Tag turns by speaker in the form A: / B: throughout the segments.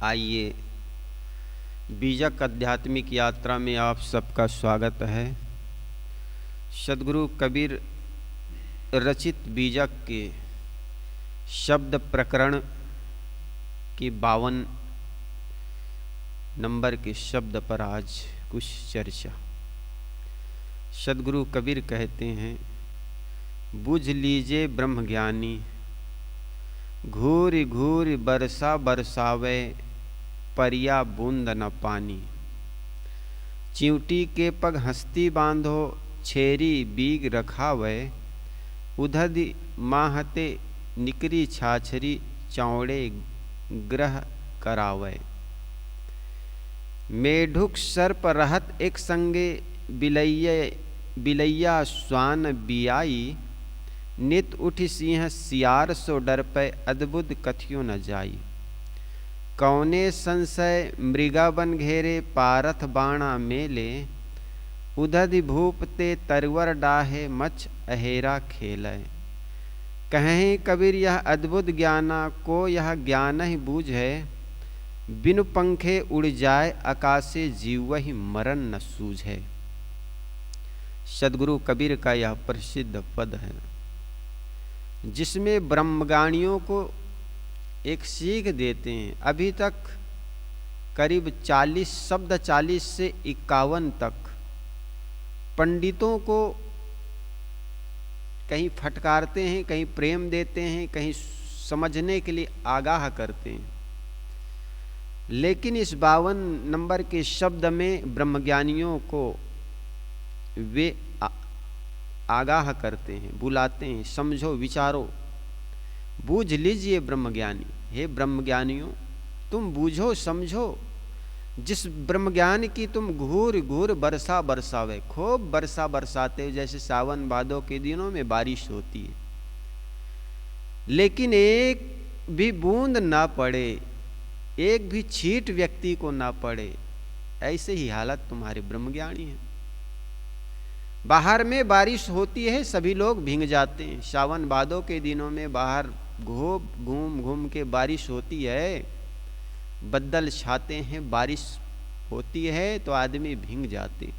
A: आइए, बीजक आध्यात्मिक यात्रा में आप सबका स्वागत है। सद्गुरु कबीर रचित बीजक के शब्द प्रकरण की 52 नंबर के शब्द पर आज कुछ चर्चा। सद्गुरु कबीर कहते हैं, बुझ लीजिए ब्रह्मज्ञानी, घूर घूर बरसा बरसावे, परिया बूंद न पानी। चिंटी के पग हस्ती बांधो, छेरी बीग रखावे, उधद माहते निकरी छाछरी, चौड़े ग्रह करावे। मेढुक सर्प रहत एक संगे, बिलैया स्वान बियाई, नित उठि सिंह सियार सो डर पे, अद्भुत कथियो न जाई। कौने संशय मृगा बन घेरे, पारथ बाणा मेले, उधद भूप ते तरवर डाहे, मच अहेरा खेले। कहें कबीर यह अद्भुत ज्ञाना, को यह ज्ञान ही बूझे, बिनु पंखे उड़ जाए आकाशे, जीव ही मरण न सूझे। सद्गुरु कबीर का यह प्रसिद्ध पद है, जिसमें ब्रह्मज्ञानियों को एक सीख देते हैं। अभी तक करीब 40 शब्द, 40 से 51 तक पंडितों को कहीं फटकारते हैं, कहीं प्रेम देते हैं, कहीं समझने के लिए आगाह करते हैं। लेकिन इस 52 नंबर के शब्द में ब्रह्मज्ञानियों को वे आगाह करते हैं, बुलाते हैं, समझो विचारो, बूझ लीजिए ब्रह्मज्ञानी। हे ब्रह्मज्ञानियों, तुम बूझो समझो। जिस ब्रह्मज्ञान की तुम घूर घूर बरसा बरसावे, खूब बरसा बरसाते हो, जैसे सावन भादों के दिनों में बारिश होती है, लेकिन एक भी बूंद ना पड़े, एक भी छींट व्यक्ति को ना पड़े, ऐसे ही हालत तुम्हारे ब्रह्मज्ञानी है। बाहर में बारिश होती है, सभी लोग भीग जाते हैं। सावन भादों के दिनों में बाहर घूम घूम के बारिश होती है, बद्दल छाते हैं, बारिश होती है तो आदमी भीग जाते।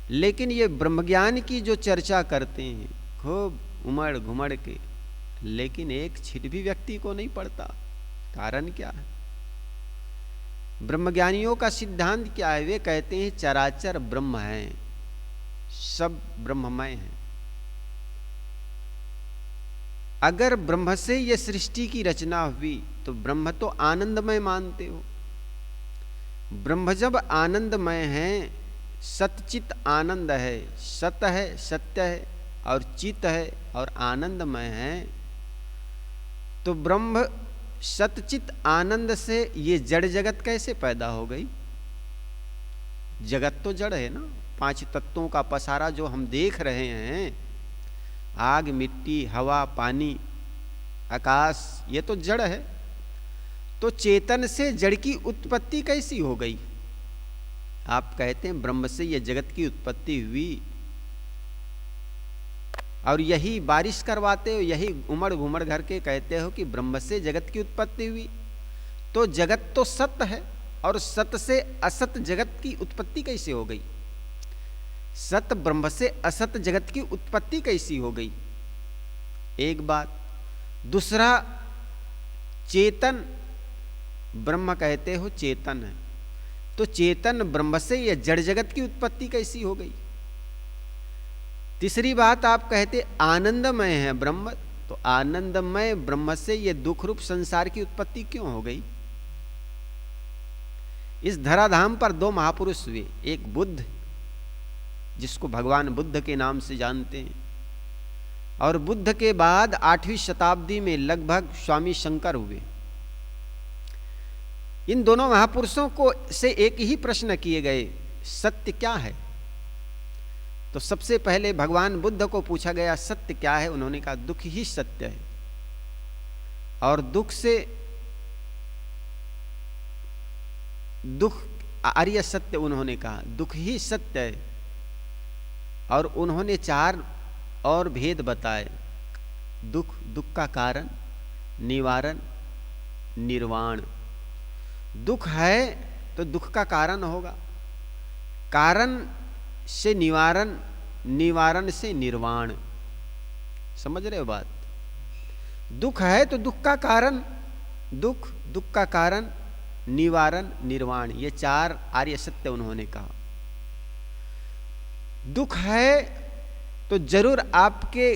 A: लेकिन ये ब्रह्मज्ञान की जो चर्चा करते हैं खूब उमड़ घुमड़ के, लेकिन एक छिट भी व्यक्ति को नहीं पड़ता। कारण क्या है? ब्रह्मज्ञानियों का सिद्धांत क्या है? वे कहते हैं चराचर ब्रह्म है, सब ब्रह्ममय है। अगर ब्रह्म से यह सृष्टि की रचना हुई तो ब्रह्म तो आनंदमय मानते हो। ब्रह्म जब आनंदमय है, सतचित आनंद है, सत है, सत्य है और चित है और आनंदमय है, तो ब्रह्म सतचित आनंद से ये जड़ जगत कैसे पैदा हो गई? जगत तो जड़ है ना, 5 तत्वों का पसारा जो हम देख रहे हैं, आग, मिट्टी, हवा, पानी, आकाश, ये तो जड़ है। तो चेतन से जड़ की उत्पत्ति कैसी हो गई? आप कहते हैं ब्रह्म से ये जगत की उत्पत्ति हुई, और यही बारिश करवाते हो, यही उमड़ घुमड़ घर के कहते हो कि ब्रह्म से जगत की उत्पत्ति हुई। तो जगत तो सत्य है, और सत्य से असत जगत की उत्पत्ति कैसे हो गई? सत ब्रह्म से असत जगत की उत्पत्ति कैसी हो गई? एक बात। दूसरा, चेतन ब्रह्म कहते हो चेतन है, तो चेतन ब्रह्म से यह जड़ जगत की उत्पत्ति कैसी हो गई? तीसरी बात, आप कहते आनंदमय है ब्रह्म, तो आनंदमय ब्रह्म से यह दुख रूप संसार की उत्पत्ति क्यों हो गई? इस धराधाम पर 2 महापुरुष हुए, एक बुद्ध, जिसको भगवान बुद्ध के नाम से जानते हैं, और बुद्ध के बाद 8वीं शताब्दी में लगभग स्वामी शंकर हुए। इन दोनों महापुरुषों को से एक ही प्रश्न किए गए, सत्य क्या है? तो सबसे पहले भगवान बुद्ध को पूछा गया, सत्य क्या है? उन्होंने कहा दुख ही सत्य है, और दुख आर्य सत्य उन्होंने कहा, दुख ही सत्य है। और उन्होंने 4 और भेद बताए, दुख, दुख का कारण, निवारण, निर्वाण। दुख है तो दुख का कारण होगा, कारण से निवारण, निवारण से निर्वाण। समझ रहे हो बात? दुख है तो दुख का कारण दुख, दुख का कारण निवारण, निर्वाण, ये 4 आर्य सत्य उन्होंने कहा। दुख है तो जरूर आपके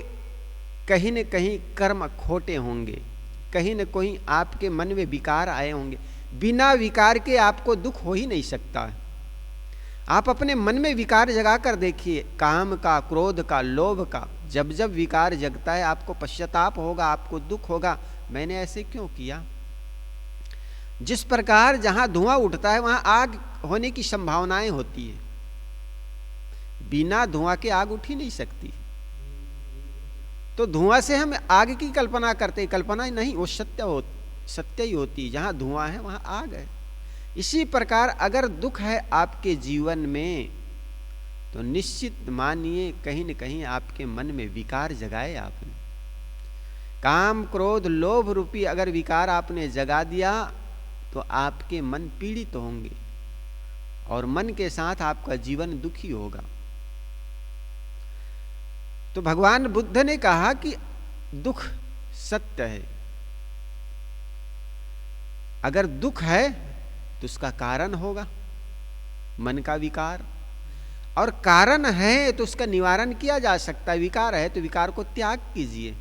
A: कहीं न कहीं कर्म खोटे होंगे, कहीं न कहीं आपके मन में विकार आए होंगे। बिना विकार के आपको दुख हो ही नहीं सकता है। आप अपने मन में विकार जगा कर देखिए, काम का, क्रोध का, लोभ का। जब जब विकार जगता है आपको पश्चाताप होगा, आपको दुख होगा, मैंने ऐसे क्यों किया। जिस प्रकार जहां धुआं उठता है वहां आग होने की संभावनाएं होती है, बिना धुआं के आग उठ ही नहीं सकती। तो धुआं से हम आग की कल्पना करते, कल्पना ही नहीं, वो सत्य ही होती। जहां धुआं है वहां आग है। इसी प्रकार अगर दुख है आपके जीवन में तो निश्चित मानिए कहीं न कहीं आपके मन में विकार जगाए आपने। काम, क्रोध, लोभ रूपी अगर विकार आपने जगा दिया तो आपके मन पीड़ित होंगे और मन के साथ आपका जीवन दुखी होगा। तो भगवान बुद्ध ने कहा कि दुख सत्य है। अगर दुख है तो उसका कारण होगा मन का विकार, और कारण है तो उसका निवारण किया जा सकता है। विकार है तो विकार को त्याग कीजिए,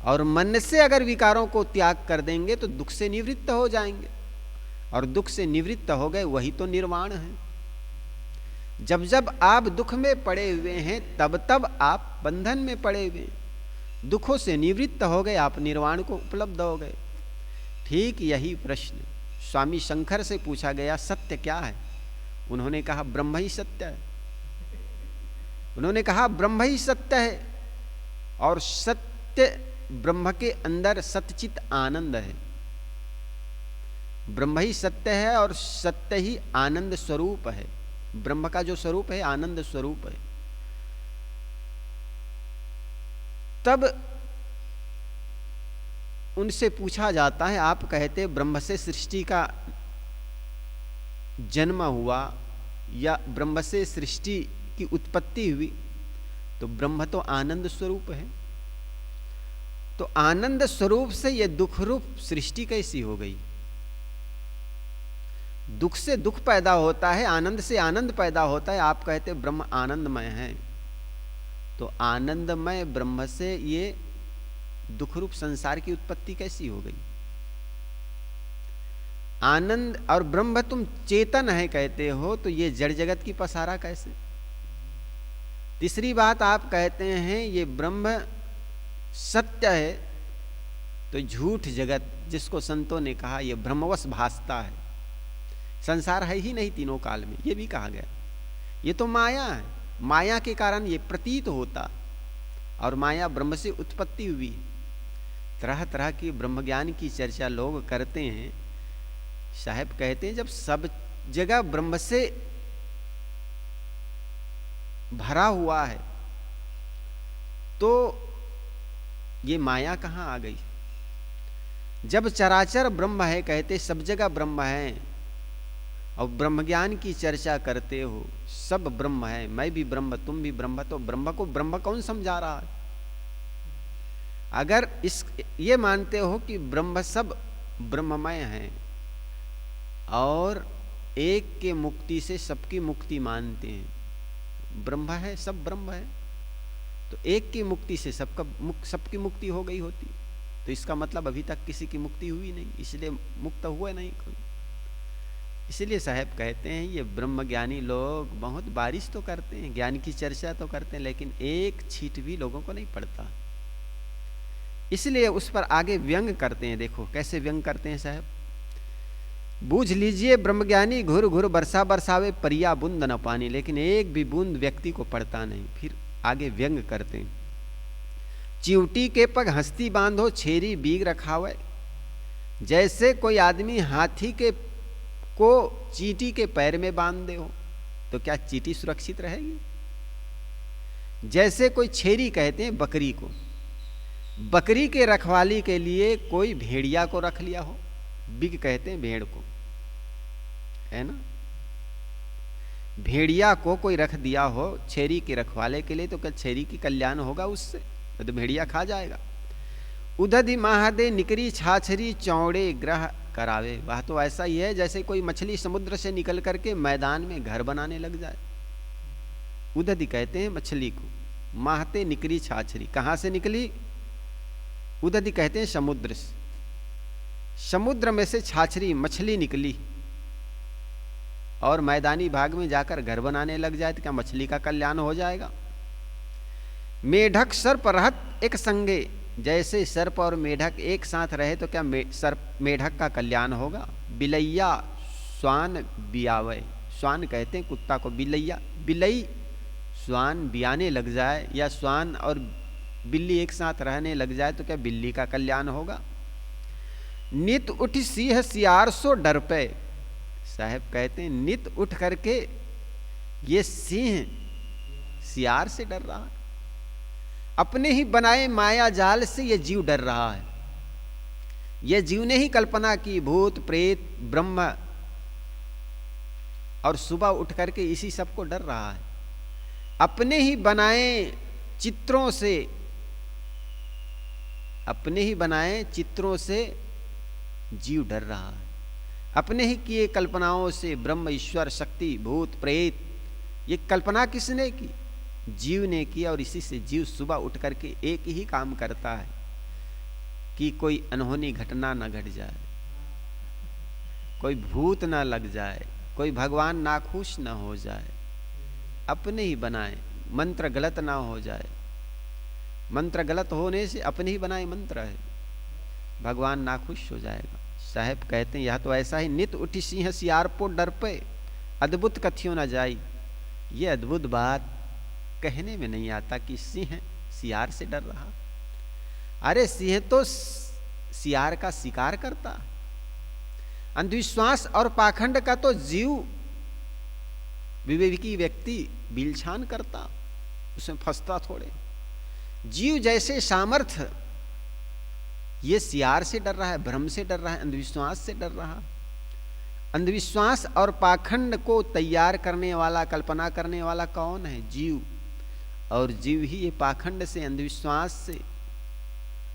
A: और मन से अगर विकारों को त्याग कर देंगे तो दुख से निवृत्त हो जाएंगे, और दुख से निवृत्त हो गए वही तो निर्वाण है। जब जब आप दुख में पड़े हुए हैं तब तब आप बंधन में पड़े हुए हैं। दुखों से निवृत्त हो गए, आप निर्वाण को उपलब्ध हो गए। ठीक यही प्रश्न स्वामी शंकर से पूछा गया, सत्य क्या है? उन्होंने कहा ब्रह्म ही सत्य है। उन्होंने कहा ब्रह्म ही सत्य है, और सत्य ब्रह्म के अंदर सच्चित आनंद है। ब्रह्म ही सत्य है और सत्य ही आनंद स्वरूप है। ब्रह्म का जो स्वरूप है आनंद स्वरूप है। तब उनसे पूछा जाता है, आप कहते ब्रह्म से सृष्टि का जन्म हुआ या ब्रह्म से सृष्टि की उत्पत्ति हुई, तो ब्रह्म तो आनंद स्वरूप है। तो आनंद स्वरूप से यह दुख रूप सृष्टि कैसी हो गई? दुख से दुख पैदा होता है, आनंद से आनंद पैदा होता है। आप कहते ब्रह्म आनंदमय है, तो आनंदमय ब्रह्म से ये दुख रूप संसार की उत्पत्ति कैसी हो गई? आनंद और ब्रह्म तुम चेतन है कहते हो, तो ये जड़ जगत की पसारा कैसे? तीसरी बात आप कहते हैं ये ब्रह्म सत्य है, तो झूठ जगत जिसको संतों ने कहा ये ब्रह्मवश भासता है, संसार है ही नहीं तीनों काल में, ये भी कहा गया। ये तो माया है, माया के कारण ये प्रतीत होता, और माया ब्रह्म से उत्पत्ति हुई। तरह तरह की ब्रह्म ज्ञान की चर्चा लोग करते हैं। साहब कहते हैं जब सब जगह ब्रह्म से भरा हुआ है तो ये माया कहाँ आ गई? जब चराचर ब्रह्म है, कहते सब जगह ब्रह्म है, और ब्रह्म ज्ञान की चर्चा करते हो, सब ब्रह्म है, मैं भी ब्रह्म, तुम भी ब्रह्म, तो ब्रह्म को ब्रह्म कौन समझा रहा है? अगर ये मानते हो कि ब्रह्म सब ब्रह्ममय है और एक के मुक्ति से सबकी मुक्ति मानते हैं, ब्रह्म है, सब ब्रह्म है, तो एक की मुक्ति से सबकी मुक्ति हो गई होती, तो इसका मतलब अभी तक किसी की मुक्ति हुई नहीं, इसलिए मुक्त हुए नहीं कोई। इसलिए साहब कहते हैं ये ब्रह्म ज्ञानी लोग बहुत बारिश तो करते हैं, ज्ञान की चर्चा तो करते हैं, लेकिन एक छींट भी लोगों को नहीं पड़ता। इसलिए उस पर आगे व्यंग करते हैं। देखो कैसे व्यंग करते हैं साहब। बूझ लीजिए ब्रह्मज्ञानी घुर घुर बरसा बरसावे परिया बूंद न पानी, लेकिन एक भी बूंद व्यक्ति को पड़ता नहीं। फिर आगे व्यंग करते हैं। चिवटी के पग हस्ती बांधो छेरी बीग रखावे, जैसे कोई आदमी हाथी के को चींटी के पैर में बांध दे हो तो क्या चींटी सुरक्षित रहेगी? जैसे कोई छेरी कहते हैं बकरी को, बकरी के रखवाली के लिए कोई भेड़िया को रख लिया हो बिग कहते हैं भेड़ को, है ना। भेड़िया को कोई रख दिया हो छेरी के रखवाले के लिए, तो क्या छेरी की कल्याण होगा उससे? तो भेड़िया खा जाएगा। उदधि महादे निकरी छाछरी चौड़े ग्रह करावे। वह तो ऐसा ही है जैसे कोई मछली समुद्र से निकल करके मैदान में घर बनाने लग जाए। उदधि कहते हैं मछली को, माहते निकरी छाछरी, कहां से निकली? उदधि कहते हैं समुद्र से। समुद्र में से छाछरी मछली निकली और मैदानी भाग में जाकर घर बनाने लग जाए, तो क्या मछली का कल्याण हो जाएगा? मेढक सर्प रहत एक संगे, जैसे सर्प और मेढक एक साथ रहे तो क्या सर्प मेढक का कल्याण होगा? बिलैया स्वान बियावे। स्वान कहते हैं कुत्ता को, बिलैया बिलई स्वान बियाने लग जाए, या स्वान और बिल्ली एक साथ रहने लग जाए तो क्या बिल्ली का कल्याण होगा? नित उठ सिंह सियार सो डर पे। साहब कहते हैं नित उठ करके ये सिंह सियार से डर रहा है, अपने ही बनाए माया जाल से ये जीव डर रहा है। ये जीव ने ही कल्पना की भूत प्रेत ब्रह्म, और सुबह उठ करके इसी सबको डर रहा है। अपने ही बनाए चित्रों से, अपने ही बनाए चित्रों से जीव डर रहा है। अपने ही किए कल्पनाओं से ब्रह्म ईश्वर शक्ति भूत प्रेत, ये कल्पना किसने की? जीव ने किया। और इसी से जीव सुबह उठ करके एक ही काम करता है कि कोई अनहोनी घटना न घट जाए, कोई भूत ना लग जाए, कोई भगवान नाखुश ना हो जाए। अपने ही बनाए मंत्र गलत ना हो जाए। मंत्र गलत होने से अपने ही बनाए मंत्र है, भगवान नाखुश हो जाएगा। साहब कहते हैं यह तो ऐसा ही नित उठी सिंह सियार पो डर पे, अद्भुत कथियों न जाई। ये अद्भुत बात कहने में नहीं आता कि सिंह सियार से डर रहा। अरे सिंह तो सियार का शिकार करता। अंधविश्वास और पाखंड का तो जीव विवेकी व्यक्ति बिलछान करता, उसमें फंसता थोड़े। जीव जैसे सामर्थ्य, ये सियार से डर रहा है, भ्रम से डर रहा है, अंधविश्वास से डर रहा। अंधविश्वास और पाखंड को तैयार करने वाला, कल्पना करने वाला कौन है? जीव। और जीव ही ये पाखंड से, अंधविश्वास से,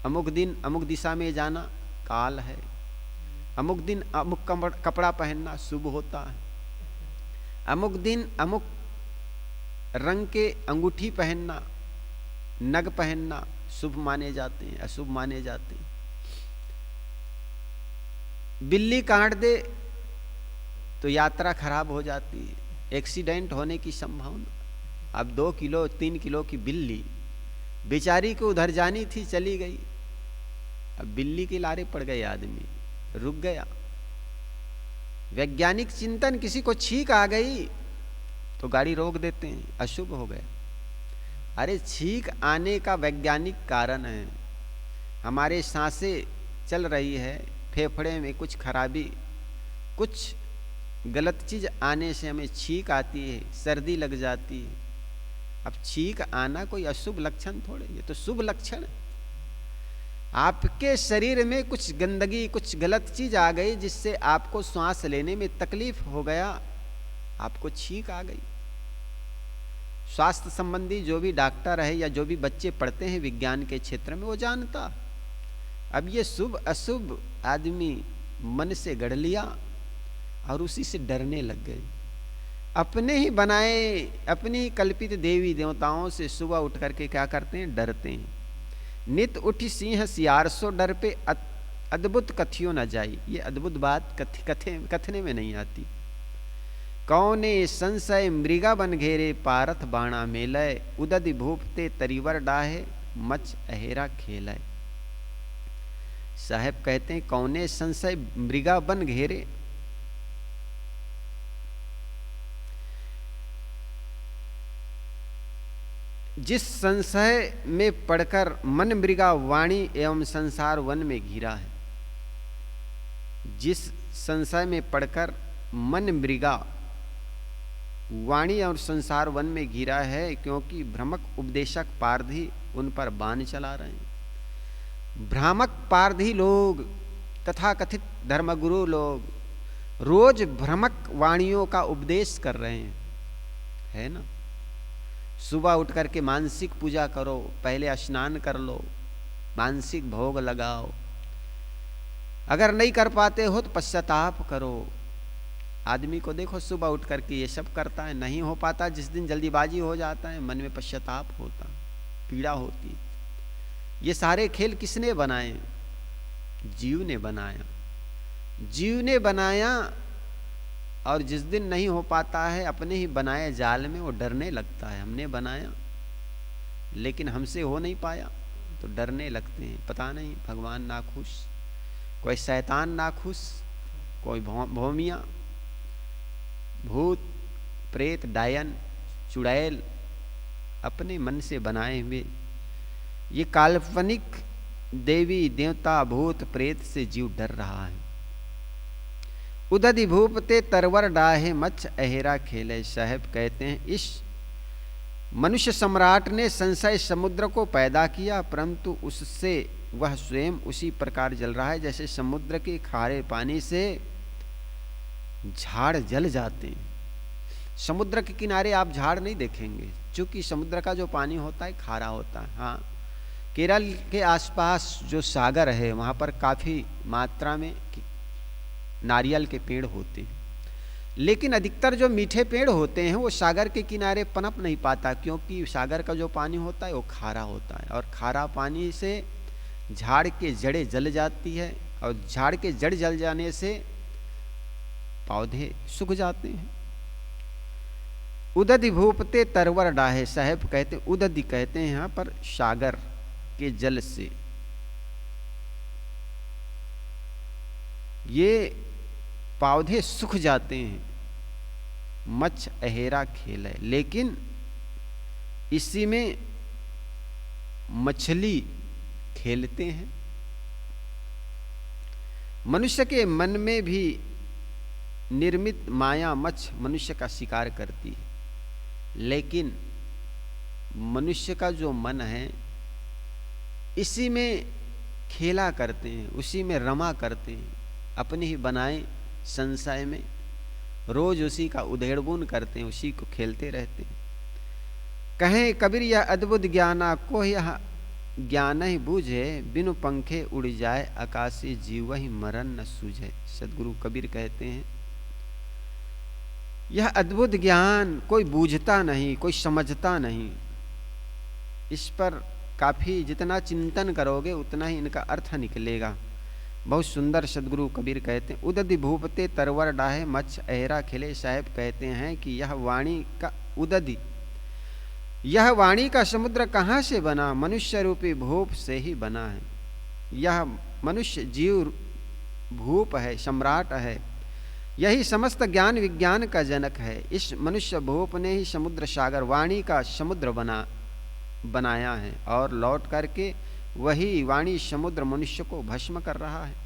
A: अमुक दिन अमुक दिशा में जाना काल है, अमुक दिन अमुक कपड़ा पहनना शुभ होता है, अमुक दिन अमुक रंग के अंगूठी पहनना, नग पहनना शुभ माने जाते हैं, अशुभ माने जाते हैं। बिल्ली काट दे तो यात्रा खराब हो जाती है, एक्सीडेंट होने की संभावना। अब 2 किलो 3 किलो की बिल्ली बेचारी को उधर जानी थी, चली गई। अब बिल्ली के लारे पड़ गए, आदमी रुक गया। वैज्ञानिक चिंतन, किसी को छींक आ गई तो गाड़ी रोक देते हैं, अशुभ हो गया। अरे छींक आने का वैज्ञानिक कारण है, हमारे सांसें चल रही है, फेफड़े में कुछ खराबी, कुछ गलत चीज आने से हमें छींक आती है, सर्दी लग जाती है। अब छींक आना कोई अशुभ लक्षण थोड़े, ये तो शुभ लक्षण है। आपके शरीर में कुछ गंदगी, कुछ गलत चीज आ गई जिससे आपको सांस लेने में तकलीफ हो गया, आपको छींक आ गई। स्वास्थ्य संबंधी जो भी डॉक्टर है या जो भी बच्चे पढ़ते हैं विज्ञान के क्षेत्र में, वो जानता। अब ये शुभ अशुभ आदमी मन से गढ़ लिया और उसी से डरने लग गए। अपने ही बनाए, अपनी ही कल्पित देवी देवताओं से सुबह उठ करके क्या करते हैं? डरते हैं। नित उठी सिंह सियार सो डर पे, अद्भुत कथियों न जाई। ये अद्भुत बात कथने में नहीं आती। कौने संशय मृगा बन घेरे, पारथ बाणा मेलय, उदधि भूपते तरीवर डाहे, मच अहेरा खेलय। साहब कहते हैं कौने संशय मृगा बन घेरे, जिस संशय में पढ़कर मन मृगा वाणी एवं संसार वन में घिरा है। जिस संशय में पढ़कर मन मृगा वाणी और संसार वन में घिरा है, क्योंकि भ्रमक उपदेशक पारधी उन पर बाण चला रहे हैं। भ्रामक पारधी लोग तथाकथित धर्मगुरु लोग रोज भ्रमक वाणियों का उपदेश कर रहे हैं, है ना। सुबह उठ करके मानसिक पूजा करो, पहले स्नान कर लो, मानसिक भोग लगाओ, अगर नहीं कर पाते हो तो पश्चाताप करो। आदमी को देखो सुबह उठ करके ये सब करता है, नहीं हो पाता, जिस दिन जल्दीबाजी हो जाता है मन में पश्चाताप होता, पीड़ा होती। ये सारे खेल किसने बनाए? जीव ने बनाया, जीव ने बनाया। और जिस दिन नहीं हो पाता है अपने ही बनाए जाल में वो डरने लगता है, हमने बनाया लेकिन हमसे हो नहीं पाया तो डरने लगते हैं। पता नहीं भगवान नाखुश, कोई शैतान नाखुश, कोई भौमिया, भूत प्रेत डायन चुड़ैल अपने मन से बनाए हुए ये काल्पनिक देवी देवता भूत प्रेत से जीव डर रहा है। उदधि भूपते तरवर डाहे मच्छ अहेरा खेले। साहब कहते हैं इस मनुष्य सम्राट ने संशय समुद्र को पैदा किया, परंतु उससे वह स्वयं उसी प्रकार जल रहा है जैसे समुद्र के खारे पानी से झाड़ जल जाते हैं। समुद्र के किनारे आप झाड़ नहीं देखेंगे, क्योंकि समुद्र का जो पानी होता है खारा होता है। हाँ, केरल के आसपास जो सागर है वहाँ पर काफ़ी मात्रा में नारियल के पेड़ होते हैं, लेकिन अधिकतर जो मीठे पेड़ होते हैं वो सागर के किनारे पनप नहीं पाता, क्योंकि सागर का जो पानी होता है वो खारा होता है और खारा पानी से झाड़ के जड़ें जल जाती है और झाड़ के जड़ जल जाने से पौधे सूख जाते हैं। उदधि भूपते तरवर डाहे। साहब कहते हैं उदधि कहते हैं यहाँ पर सागर के जल से। ये पौधे सूख जाते हैं, मच्छ अहेरा खेल है, लेकिन इसी में मछली खेलते हैं। मनुष्य के मन में भी निर्मित माया मच्छ मनुष्य का शिकार करती है, लेकिन मनुष्य का जो मन है इसी में खेला करते हैं, उसी में रमा करते हैं, अपने ही बनाए संशय में रोज उसी का उधेड़बुन करते हैं, उसी को खेलते रहते हैं। कहें कबीर यह अद्भुत ज्ञाना को यह ज्ञान ही बूझे, बिनु पंखे उड़ जाए आकाशी जीव ही मरण न सूझे। सदगुरु कबीर कहते हैं यह अद्भुत ज्ञान कोई बूझता नहीं, कोई समझता नहीं। इस पर काफ़ी जितना चिंतन करोगे उतना ही इनका अर्थ निकलेगा। बहुत सुंदर सदगुरु कबीर कहते हैं उदधि भूपते तरवर डाहे मच्छ अहेरा खिले। साहब कहते हैं कि यह वाणी का उदधि, यह वाणी का समुद्र कहाँ से बना? मनुष्य रूपी भूप से ही बना है। यह मनुष्य जीव भूप है, सम्राट है, यही समस्त ज्ञान विज्ञान का जनक है। इस मनुष्य भूप ने ही समुद्र सागर वाणी का समुद्र बनाया है और लौट करके वही वाणी समुद्र मनुष्य को भस्म कर रहा है।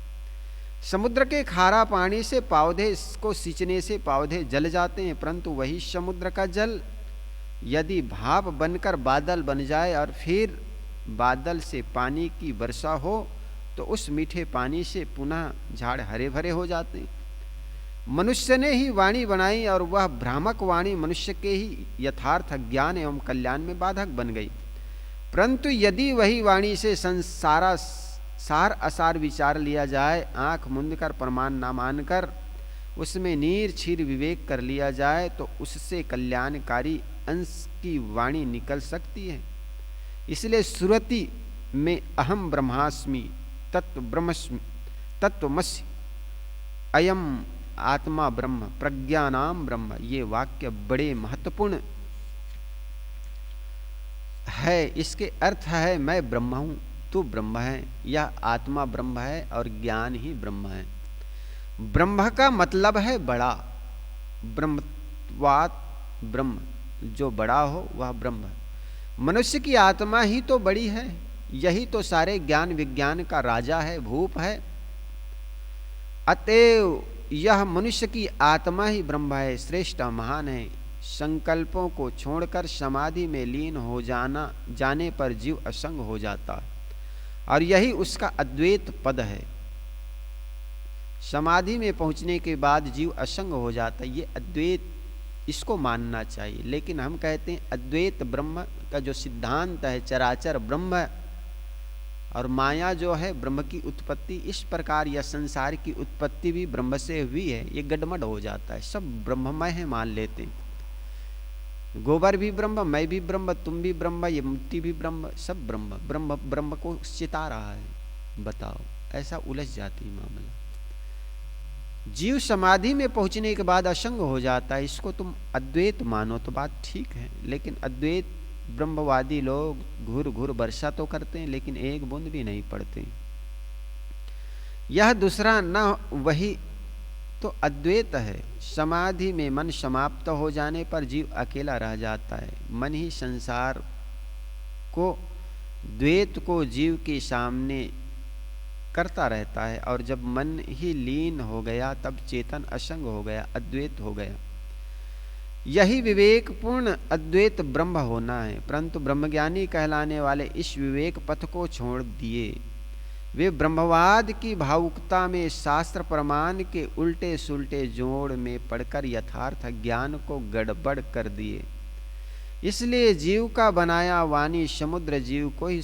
A: समुद्र के खारा पानी से पौधे को सींचने से पौधे जल जाते हैं, परंतु वही समुद्र का जल यदि भाप बनकर बादल बन जाए और फिर बादल से पानी की वर्षा हो तो उस मीठे पानी से पुनः झाड़ हरे भरे हो जाते हैं। मनुष्य ने ही वाणी बनाई और वह भ्रामक वाणी मनुष्य के ही यथार्थ ज्ञान एवं कल्याण में बाधक बन गई। परंतु यदि वही वाणी से संसारा सार असार विचार लिया जाए, आंख मूंद कर प्रमाण ना मानकर उसमें नीर छीर विवेक कर लिया जाए, तो उससे कल्याणकारी अंश की वाणी निकल सकती है। इसलिए सुरति में अहम ब्रह्मास्मि तत्वमसि अयम आत्मा ब्रह्म प्रज्ञानाम ब्रह्म, ये वाक्य बड़े महत्वपूर्ण है। इसके अर्थ है मैं ब्रह्म हूँ, तू ब्रह्म है, यह आत्मा ब्रह्म है और ज्ञान ही ब्रह्म है। ब्रह्म का मतलब है बड़ा, ब्रह्मत्वात् ब्रह्म, जो बड़ा हो वह ब्रह्म है। मनुष्य की आत्मा ही तो बड़ी है, यही तो सारे ज्ञान विज्ञान का राजा है, भूप है। अतएव यह मनुष्य की आत्मा ही ब्रह्म है, श्रेष्ठ महान है। संकल्पों को छोड़कर समाधि में लीन हो जाने पर जीव असंग हो जाता है और यही उसका अद्वैत पद है। समाधि में पहुंचने के बाद जीव असंग हो जाता है। ये अद्वैत, इसको मानना चाहिए। लेकिन हम कहते हैं अद्वैत ब्रह्म का जो सिद्धांत है, चराचर ब्रह्म और माया जो है ब्रह्म की उत्पत्ति, इस प्रकार यह संसार की उत्पत्ति भी ब्रह्म से हुई है, ये गड़बड़ हो जाता है। सब ब्रह्ममय है मान लेते हैं। गोबर भी ब्रह्म, मैं भी ब्रह्म, तुम भी ब्रह्म, ये मिट्टी भी ब्रह्म, सब ब्रह्म। ब्रह्म ब्रह्म को चिता रहा है। बताओ, ऐसा उलझ जाती मामला। जीव समाधि में पहुंचने के बाद असंग हो जाता है, इसको तुम अद्वैत मानो तो बात ठीक है। लेकिन अद्वैत ब्रह्मवादी लोग घूर घूर वर्षा तो करते हैं, लेकिन एक बूंद भी नहीं पड़ते। यह दूसरा न वही तो अद्वैत है। समाधि में मन समाप्त हो जाने पर जीव अकेला रह जाता है। मन ही संसार को, द्वैत को जीव के सामने करता रहता है। और जब मन ही लीन हो गया तब चेतन असंग हो गया, अद्वैत हो गया। यही विवेकपूर्ण अद्वैत ब्रह्म होना है। परंतु ब्रह्मज्ञानी कहलाने वाले इस विवेक पथ को छोड़ दिए। वे ब्रह्मवाद की भावुकता में शास्त्र प्रमाण के उल्टे सुल्टे जोड़ में पढ़कर यथार्थ ज्ञान को गड़बड़ कर दिए। इसलिए जीव का बनाया वाणी समुद्र जीव को ही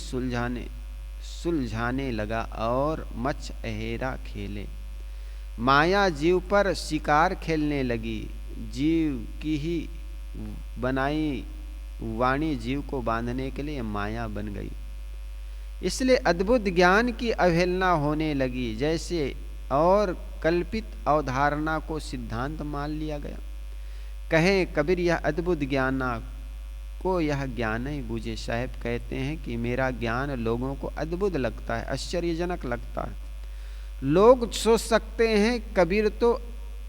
A: सुलझाने लगा और मच्छ अहेरा खेले। माया जीव पर शिकार खेलने लगी। जीव की ही बनाई वाणी जीव को बांधने के लिए माया बन गई। इसलिए अद्भुत ज्ञान की अवहेलना होने लगी, जैसे और कल्पित अवधारणा को सिद्धांत मान लिया गया। कहें कबीर, यह अद्भुत ज्ञान को यह ज्ञान ही बूझे। साहब कहते हैं कि मेरा ज्ञान लोगों को अद्भुत लगता है, आश्चर्यजनक लगता है। लोग सोच सकते हैं कबीर तो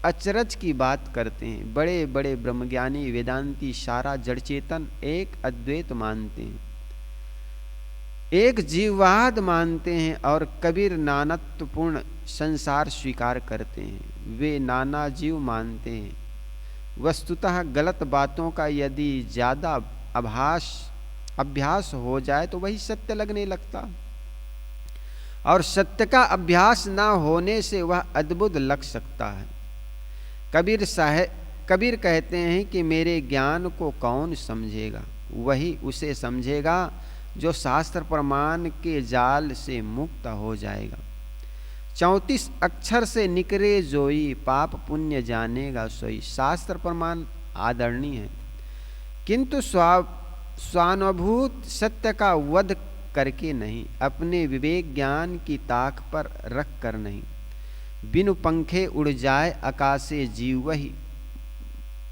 A: अचरज की बात करते हैं। बड़े बड़े ब्रह्मज्ञानी वेदांती सारा जड़ चेतन एक अद्वैत मानते हैं, एक जीववाद मानते हैं। और कबीर नानत्वपूर्ण संसार स्वीकार करते हैं। वे नाना जीव मानते हैं। वस्तुतः गलत बातों का यदि ज्यादा अभ्यास हो जाए तो वही सत्य लगने लगता, और सत्य का अभ्यास ना होने से वह अद्भुत लग सकता है। कबीर कहते हैं कि मेरे ज्ञान को कौन समझेगा? वही उसे समझेगा जो शास्त्र प्रमाण के जाल से मुक्त हो जाएगा। 34 अक्षर से निकरे जोई, पाप पुण्य जानेगा सोई। शास्त्र प्रमाण आदरणीय है, किंतु स्वानुभूत सत्य का वध करके नहीं, अपने विवेक ज्ञान की ताक पर रख कर नहीं। बिनु पंखे उड़ जाए आकाशे जीव, वही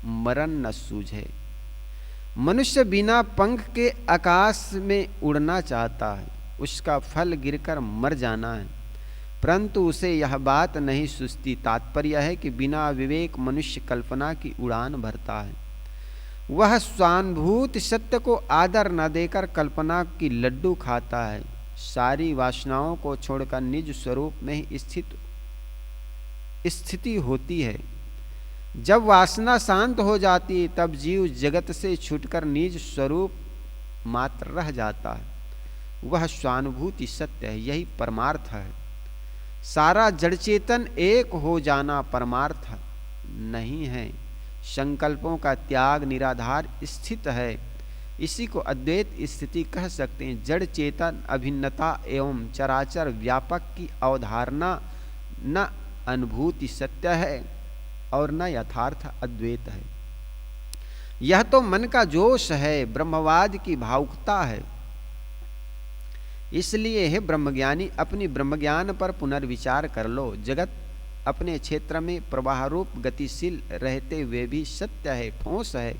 A: मरण न सूझे। मनुष्य बिना पंख के आकाश में उड़ना चाहता है, उसका फल गिरकर मर जाना है, परंतु उसे यह बात नहीं सूझती। तात्पर्य है कि बिना विवेक मनुष्य कल्पना की उड़ान भरता है। वह स्वानुभूत सत्य को आदर न देकर कल्पना की लड्डू खाता है। सारी वासनाओं को छोड़कर निज स्वरूप में ही स्थिति होती है। जब वासना शांत हो जाती है तब जीव जगत से छूटकर निज स्वरूप मात्र रह जाता है। वह स्वानुभूति सत्य है, यही परमार्थ है। सारा जड़ चेतन एक हो जाना परमार्थ नहीं है। संकल्पों का त्याग निराधार स्थित है। इसी को अद्वैत स्थिति कह सकते हैं। जड़ चेतन अभिन्नता एवं चराचर व्यापक की अवधारणा न अनुभूति सत्य है और न यथार्थ अद्वैत है। यह तो मन का जोश है, ब्रह्मवाद की भावुकता है। इसलिए हे ब्रह्मज्ञानी, अपनी ब्रह्मज्ञान पर पुनर्विचार कर लो। जगत अपने क्षेत्र में प्रवाह रूप गतिशील रहते हुए भी सत्य है, ठोस है।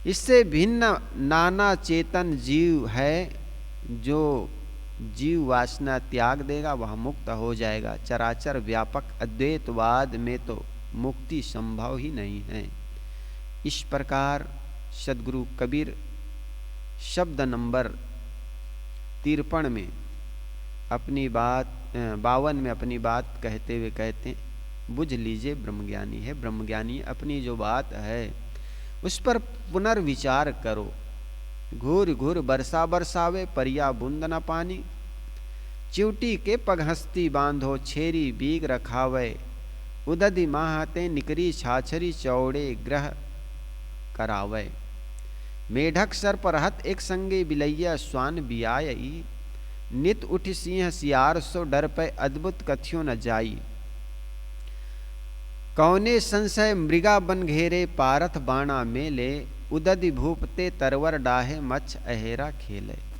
A: इससे भिन्न नाना चेतन जीव है। जो जीव वासना त्याग देगा वह मुक्त हो जाएगा। चराचर व्यापक अद्वैतवाद में तो मुक्ति संभव ही नहीं है। इस प्रकार सद्गुरु कबीर शब्द नंबर 53 में अपनी बात 52 में अपनी बात कहते हुए कहते हैं, बुझ लीजिए ब्रह्मज्ञानी है। ब्रह्मज्ञानी अपनी जो बात है उस पर पुनर्विचार करो। घूर घूर बरसा बरसावे, परिया बूंद न पानी। चिवटी के पगहस्ती बांधो छेरी बीग रखावे, उदधि माहते निकरी छाछरी चौड़े ग्रह करावे। मेढक सर्प रहत एक संगे बिलैया स्वान बियाई, नित उठ सिंह सियार सो डर पे अद्भुत कथियों न जाई। कौने संशय मृगा बन घेरे पारथ बाणा मेले, उदधि भूपते तरवर डाहे मच्छ अहेरा खेले।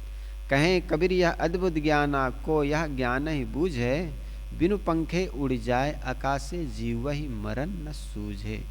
A: कहें कबीर यह अद्भुत ज्ञाना को यह ज्ञान ही बूझे, बिनु पंखे उड़ जाए आकाशे जीव ही मरण न सूझे।